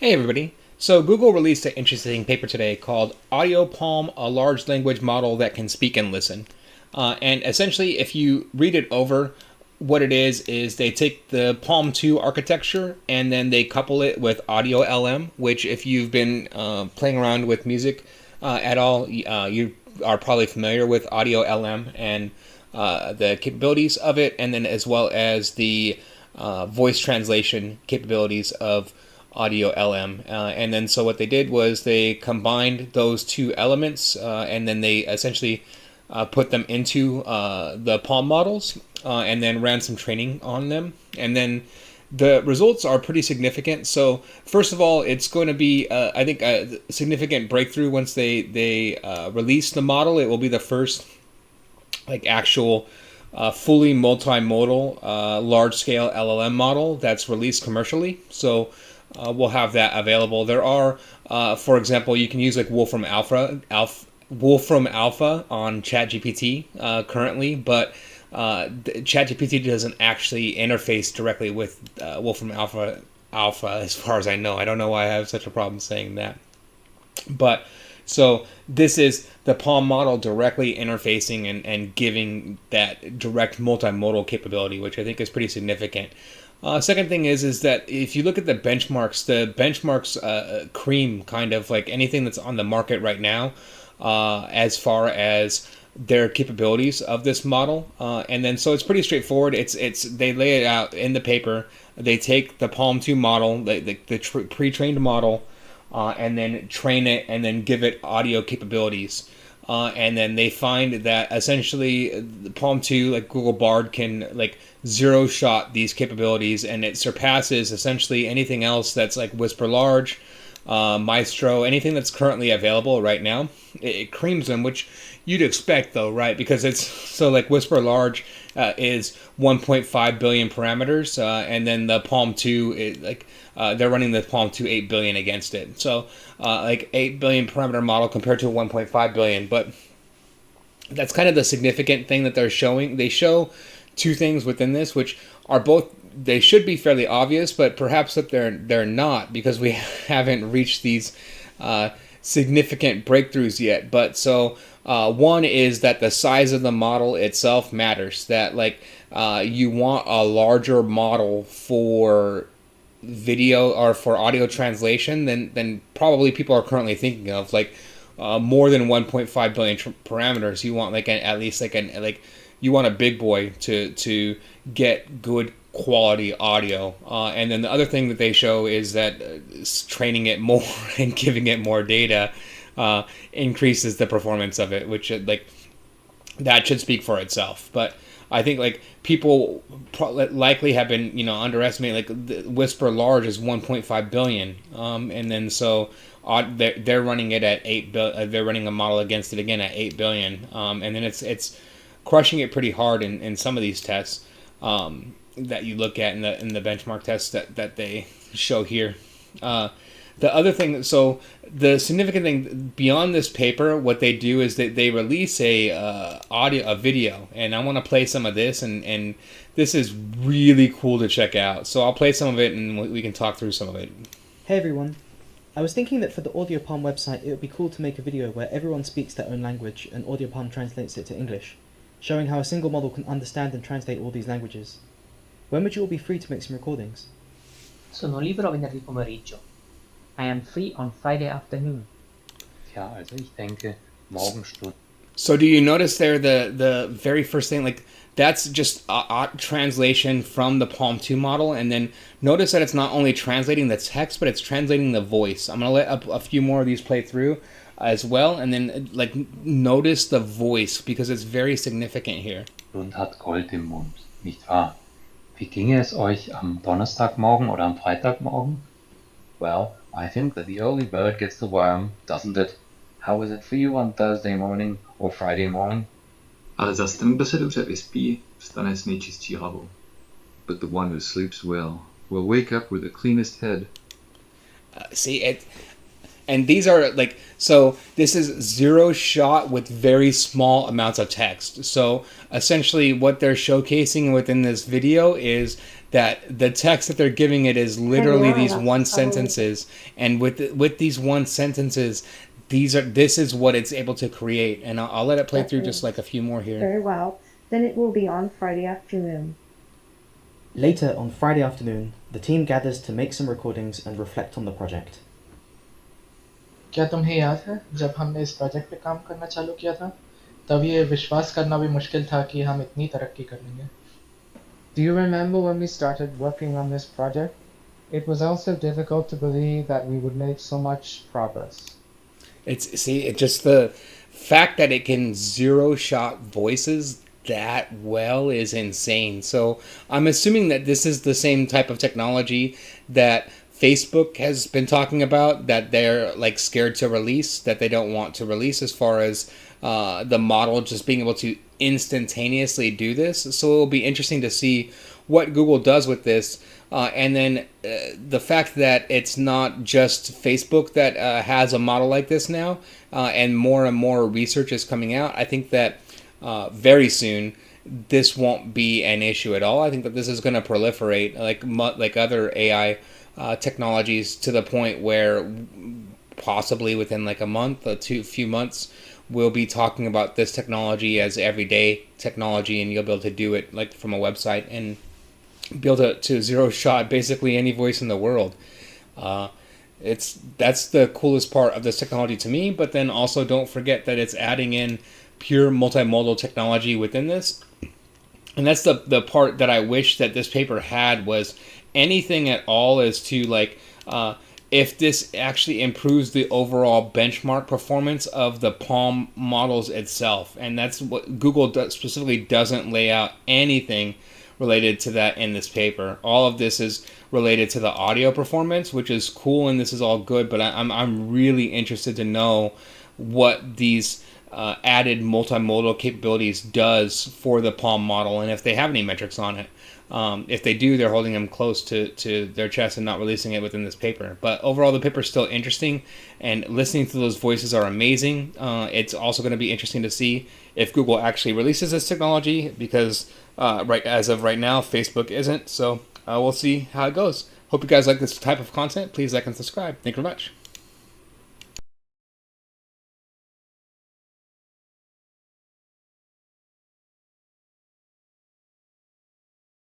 Hey everybody. So Google released an interesting paper today called Audio Palm, a large language model that can speak and listen. And essentially, if you read it over, what it is they take the Palm 2 architecture and then they couple it with Audio LM, which if you've been playing around with music at all, you are probably familiar with Audio LM and the capabilities of it, and then as well as the voice translation capabilities of Audio LM. And then so what they did was they combined those two elements and then they essentially put them into the Palm models and then ran some training on them. And then the results are pretty significant. So first of all, it's going to be, I think, a significant breakthrough once they release the model. It will be the first like actual fully multimodal large-scale LLM model that's released commercially. So we'll have that available. There are, for example, you can use like Wolfram Alpha on ChatGPT currently, but ChatGPT doesn't actually interface directly with Wolfram Alpha, as far as I know. I don't know why I have such a problem saying that. But so this is the Palm model directly interfacing and giving that direct multimodal capability, which I think is pretty significant. Second thing is that if you look at the benchmarks cream kind of like anything that's on the market right now as far as their capabilities of this model. And then so it's pretty straightforward. They lay it out in the paper. They take the Palm 2 model, the pre-trained model, and then train it and then give it audio capabilities. And then they find that essentially the Palm 2, like Google Bard, can like zero shot these capabilities, and it surpasses essentially anything else that's like Whisper Large, Maestro, anything that's currently available right now. It creams them, which you'd expect though, right? Because it's so like Whisper Large is 1.5 billion parameters, and then the Palm 2 they're running the Palm 2 8 billion against it. So like 8 billion parameter model compared to 1.5 billion. But that's kind of the significant thing that they're showing. They show two things within this, which are both, they should be fairly obvious, but perhaps that they're not, because we haven't reached these significant breakthroughs yet. But so one is that the size of the model itself matters. That like you want a larger model for video or for audio translation than probably people are currently thinking of. Like more than 1.5 billion parameters. You want like at least you want a big boy to get good quality audio. And then the other thing that they show is that training it more and giving it more data increases the performance of it, which like that should speak for itself. But I think like people likely have been underestimating, like the Whisper Large is 1.5 billion, and then so they're running it at 8 billion. They're running a model against it again at 8 billion, and then it's crushing it pretty hard in some of these tests that you look at in the benchmark tests that they show here. The other thing, so the significant thing beyond this paper, what they do is that they release a video, and I want to play some of this, and this is really cool to check out. So I'll play some of it, and we can talk through some of it. Hey everyone. I was thinking that for the AudioPalm website, it would be cool to make a video where everyone speaks their own language and AudioPalm translates it to English, showing how a single model can understand and translate all these languages. When would you all be free to make some recordings? Sono libero venerdì pomeriggio. I am free on Friday afternoon. Ja, also ich denke, morgen Stunde. So do you notice there the very first thing, like that's just a translation from the Palm 2 model, and then notice that it's not only translating the text, but it's translating the voice. I'm going to let a few more of these play through as well, and then like notice the voice, because it's very significant here. Und hat Gold im Mund, nicht wahr? Wie ginge es euch am Donnerstagmorgen oder am Freitagmorgen? Well, I think that the early bird gets the worm, doesn't it? How is it for you on Thursday morning or Friday morning? Ale zas ten, kdo se dobře vyspí, vstane s nejčistší hlavou. But the one who sleeps well will wake up with the cleanest head. See it. And these are like, so this is zero shot with very small amounts of text. So essentially what they're showcasing within this video is that the text that they're giving it is literally these one sentences, and with these one sentences, this is what it's able to create. And I'll let it play through just like a few more here. Very well. Then it will be on Friday afternoon. Later on Friday afternoon, the team gathers to make some recordings and reflect on the project. क्या तुम्हें याद है जब हमने इस project पे काम करना चालू किया था तब ये विश्वास करना भी मुश्किल था कि हम इतनी तरक्की कर लेंगे. Do you remember when we started working on this project? It was also difficult to believe that we would make so much progress. It's just the fact that it can zero shot voices that well is insane. So I'm assuming that this is the same type of technology that Facebook has been talking about, that they're like scared to release, that they don't want to release, as far as the model just being able to instantaneously do this. So it'll be interesting to see what Google does with this. And then the fact that it's not just Facebook that has a model like this now, and more research is coming out. I think that very soon this won't be an issue at all. I think that this is going to proliferate like other AI technologies, to the point where possibly within like a month or few months, we'll be talking about this technology as everyday technology, and you'll be able to do it like from a website and be able to zero shot basically any voice in the world. That's the coolest part of this technology to me. But then also don't forget that it's adding in pure multimodal technology within this. And that's the part that I wish that this paper had, was anything at all as to like if this actually improves the overall benchmark performance of the Palm models itself. And that's what Google specifically doesn't lay out anything related to that in this paper. All of this is related to the audio performance, which is cool, and this is all good, but I'm really interested to know what these added multimodal capabilities does for the Palm model, and if they have any metrics on it. If they do, they're holding them close to their chest and not releasing it within this paper. But overall, the paper is still interesting, and listening to those voices are amazing. It's also going to be interesting to see if Google actually releases this technology, because as of right now, Facebook isn't. So we'll see how it goes. Hope you guys like this type of content. Please like and subscribe. Thank you very much.